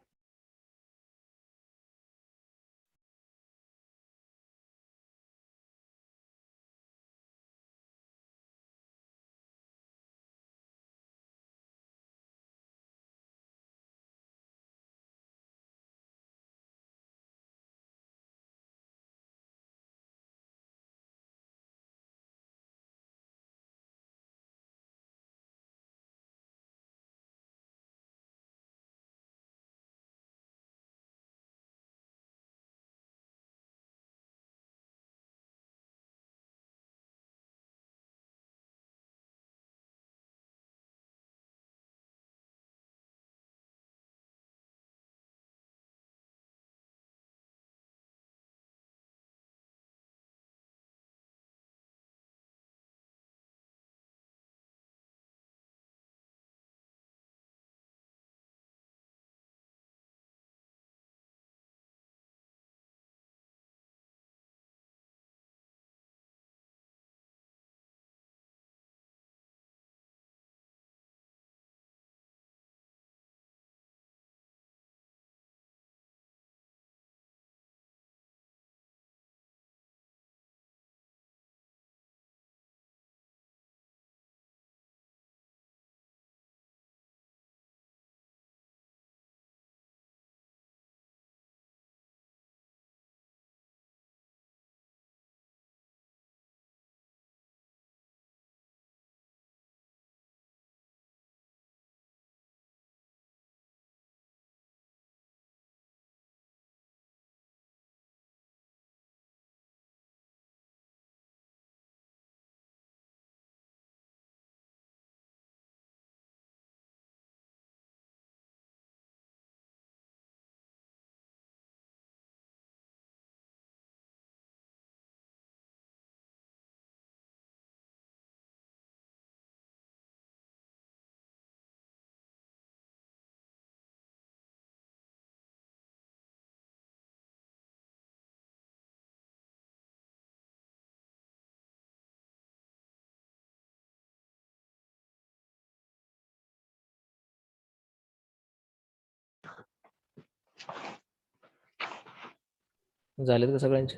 झालेत का सगळ्यांचे?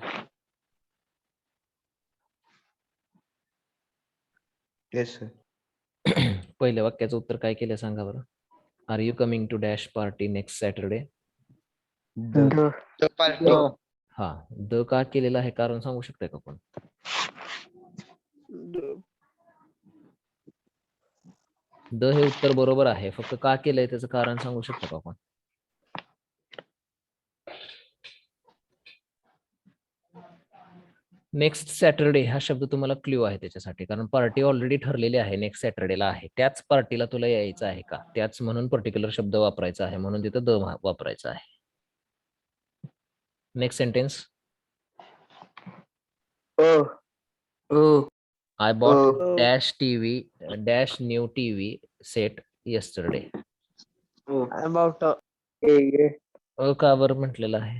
Yes sir. पहिल्या वाक्याचं उत्तर काय केलं सांगा बरं. Are you coming to dash party next Saturday? The हा, द का केलेलं आहे कारण सांगू शकताय का कोण? द हे उत्तर बरोबर आहे, फक्त का केलंय त्याचं कारण सांगू शकता का कोण? नेक्स्ट सॅटरडे हा शब्द तुम्हाला क्ल्यू आहे त्याच्यासाठी, कारण पार्टी ऑलरेडी ठरलेली आहे, नेक्स्ट सॅटरडेला आहे. त्याच पार्टीला तुला यायचं आहे का? त्याच म्हणून पर्टिक्युलर शब्द वापरायचा आहे, म्हणून तिथं द वापरायचा आहे. Next sentence. I bought dash TV dash new TV set yesterday. About का बरं म्हटलेलं आहे?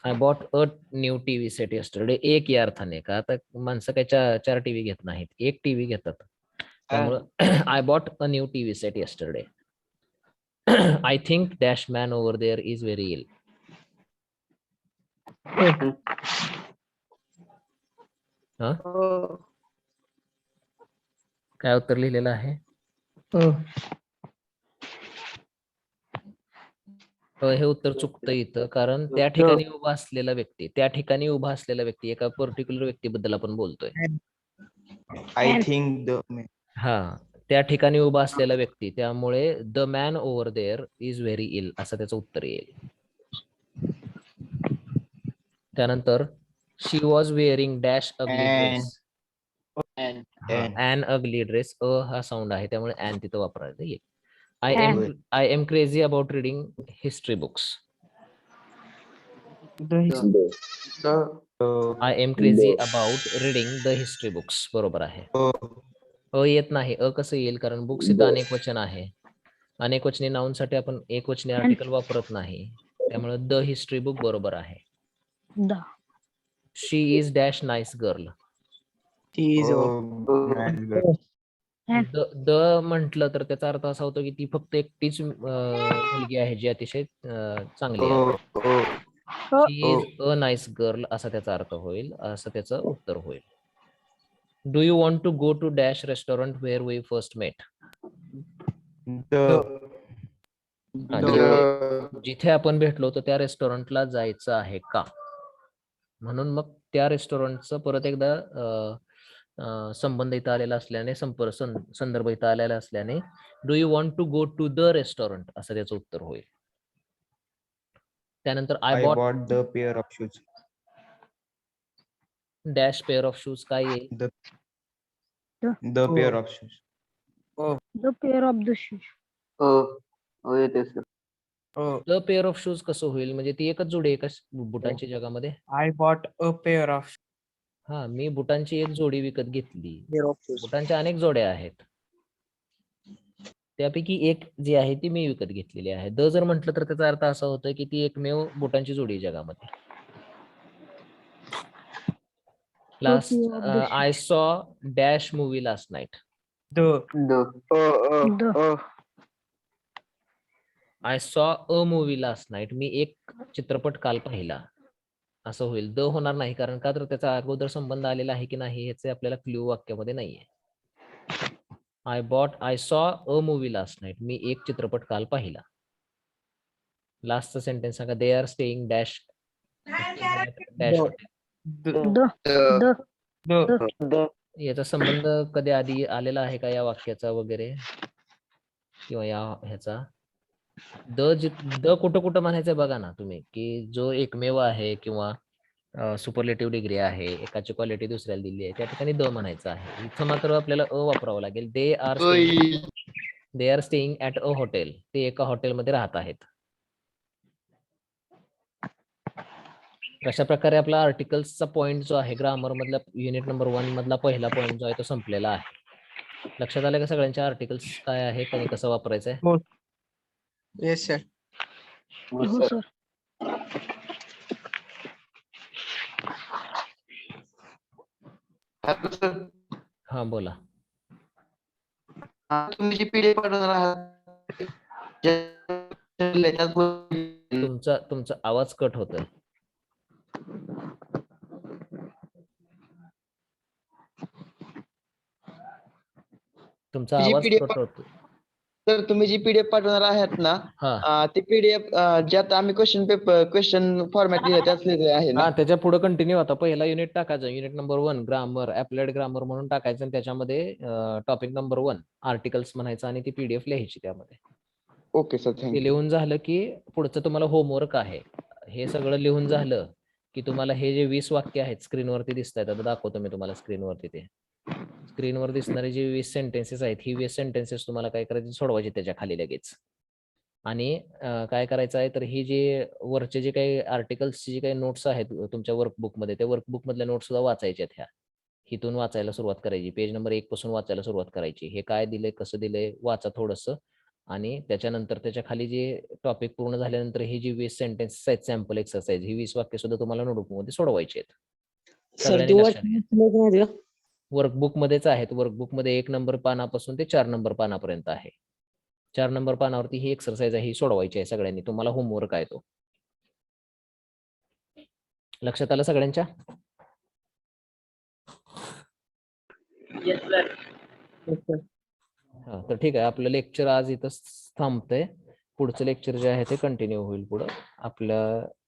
I bought a new TV set yesterday. एक या अर्थाने का, आता माणसं काय चार टीव्ही घेत नाहीत, एक टीव्ही घेतात. त्यामुळं I bought a new TV set yesterday. I think dash man over there is very ill. हा, काय उत्तर लिहिलेलं आहे? हे उत्तर चुकतं इथं, कारण त्या ठिकाणी उभा असलेला व्यक्ती एका पर्टिक्युलर व्यक्तीबद्दल आपण बोलतोय. आय थिंक द हा, त्या ठिकाणी उभा असलेला व्यक्ती, त्यामुळे the man over there is very ill असं त्याचं उत्तर येईल. त्यानंतर she was wearing dash ugly dress. An ugly dress, हा साऊंड आहे, त्यामुळे अॅन तिथं वापरायचं येईल. I am crazy about reading history books. I am crazy about reading the history books. बरोबर आहे. येत नाही, कसं येईल, कारण बुक्स इथं अनेक वचन आहे. अनेक वचनी नाउन साठी आपण एक वचनी आर्टिकल वापरत नाही, त्यामुळे द हिस्ट्री बुक बरोबर आहे. She is dash nice girl. He is a nice girl. The म्हटलं तर त्याचा अर्थ असा होतो की ती फक्त एकटीच मुलगी आहे जी अतिशय चांगली आहे. Oh, she is a nice girl असा त्याचा अर्थ होईल, असं त्याचं उत्तर होईल. Do you want to go to dash restaurant where we first met. the जिथे आपण भेटलो होतो त्या रेस्टॉरंटला जायचं आहे का, म्हणून मग त्या रेस्टॉरंटचं परत एकदा संबंध इथं आलेला असल्याने संदर्भ इथं आलेला असल्याने do you want to go to the restaurant असं त्याचं उत्तर होईल. त्यानंतर I I bought bought the pair of shoes. Dash pair of shoes काय येईल. The pair of shoes. The pair of the shoes. The pair of shoes कसं होईल, म्हणजे ती एकच जोडी आहे का बुटांची जगामध्ये. I bought a pair of हा, मी बुटांची एक जोडी विकत घेतली. pair of shoes. बुटांच्या अनेक जोड्या आहेत, त्यापैकी एक जी आहे ती मी विकत घेतलेली आहे. द जर म्हटलं तर त्याचा अर्थ असा होतो की ती एकमेव बुटांची जोडी आहे जगामध्ये. Last pair of the I saw dash movie last night. The I saw a movie last night. मी एक चित्रपट काल पाहिला असं होईल. द होणार नाही, कारण का तर त्याचा अगोदर संबंध आलेला आहे की नाही ह्याचे आपल्याला क्ल्यू वाक्यामध्ये नाहीये. I saw a movie last night. मी एक चित्रपट काल पाहिला. लास्टचा सेंटेन्स सांगा. They are staying dash dash. the याचा संबंध कधी आधी आलेला आहे का या वाक्याचा वगैरे, किंवा या ह्याचा. द कुठं कुठं म्हणायचंय बघा ना तुम्ही, की जो एकमेव आहे किंवा सुपरलेटिव्ह डिग्री आहे, एकाची क्वालिटी दुसऱ्याला दिली आहे, त्या ठिकाणी द म्हणायचं आहे. इथं मात्र आपल्याला अ वापरावं लागेल. दे are staying at a hotel. ते एका हॉटेलमध्ये राहत आहेत. अशा प्रकारे आपला आर्टिकल्सचा पॉइंट जो आहे ग्रामर मधला युनिट नंबर 1 मधला पहिला पॉइंट जो आहे तो संपलेला आहे. लक्षात आलं का सगळ्यांच्या आर्टिकल्स काय आहेत आणि कसं वापरायचं आहे. Yes, sir. हो सर. हा बोला. तुम्ही जी पीडीएफ पाठवणार आहात तुमचा आवाज कट होतोय. तुमचा जी आवाज PDF कट होतो. तर तुम्ही जी पीडीएफ पाठवणार आहात ना, हा ती पीडीएफ ज्यात आम्ही क्वेश्चन फॉर्मॅट लिहिलं त्याच लिहिलं आहे ना. हा, त्याच्या पुढे कंटिन्यू होता. पहिला युनिट टाकायचा, unit number 1 grammar, applied grammar म्हणून टाकायचं आणि त्याच्यामध्ये टॉपिक नंबर 1 आर्टिकल्स म्हणायचं आणि ती पीडीएफ लिहायची त्यामध्ये. ओके सर, ते थँक्यू. लिहून झालं की पुढचं तुम्हाला होमवर्क आहे. हे सगळं लिहून झालं की तुम्हाला हे जे 20 वाक्य आहेत स्क्रीनवरती दिसत आहेत, आता दाखवतो मी तुम्हाला स्क्रीनवरती. ते स्क्रीनवर दिसणारे जे 20 सेंटेन्सेस आहेत, ही 20 सेंटेन्सेस तुम्हाला काय करायचे, सोडवायचे त्याच्या खाली लगेच. आणि काय करायचं आहे तर ही जे वरचे जे काही आर्टिकल्सची जी काही नोट्स आहेत तुमच्या वर्कबुकमध्ये, त्या वर्कबुक मधल्या नोट्स सुद्धा वाचायच्या ह्या. हिथून वाचायला सुरुवात करायची. पेज नंबर 1 पासून वाचायला सुरुवात करायची. हे काय दिलंय, कसं दिलंय वाचा थोडंसं. आणि त्याच्यानंतर त्याच्या खाली जे टॉपिक पूर्ण झाल्यानंतर ही जी 20 सेंटेन्सेस आहेत सॅम्पल एक्सरसाइज, ही 20 वाक्य सुद्धा तुम्हाला नोटबुकमध्ये सोडवायची आहेत. सगळ्यांनी लक्षात घ्या. वर्कबुक मध्येच आहेत. वर्कबुक मध्ये 1 नंबर पानापासून ते 4 नंबर पानापर्यंत आहे. 4 नंबर पानावरती ही एक्सरसाइज आहे, ही सोडवायची आहे सगळ्यांनी. तुम्हाला होमवर्क आहे तो. लक्षात आलं सगळ्यांच्या. हा, तर ठीक आहे. आपलं लेक्चर आज इथं थांबतंय. पुढचं लेक्चर जे आहे ते कंटिन्यू होईल पुढं. आपल्या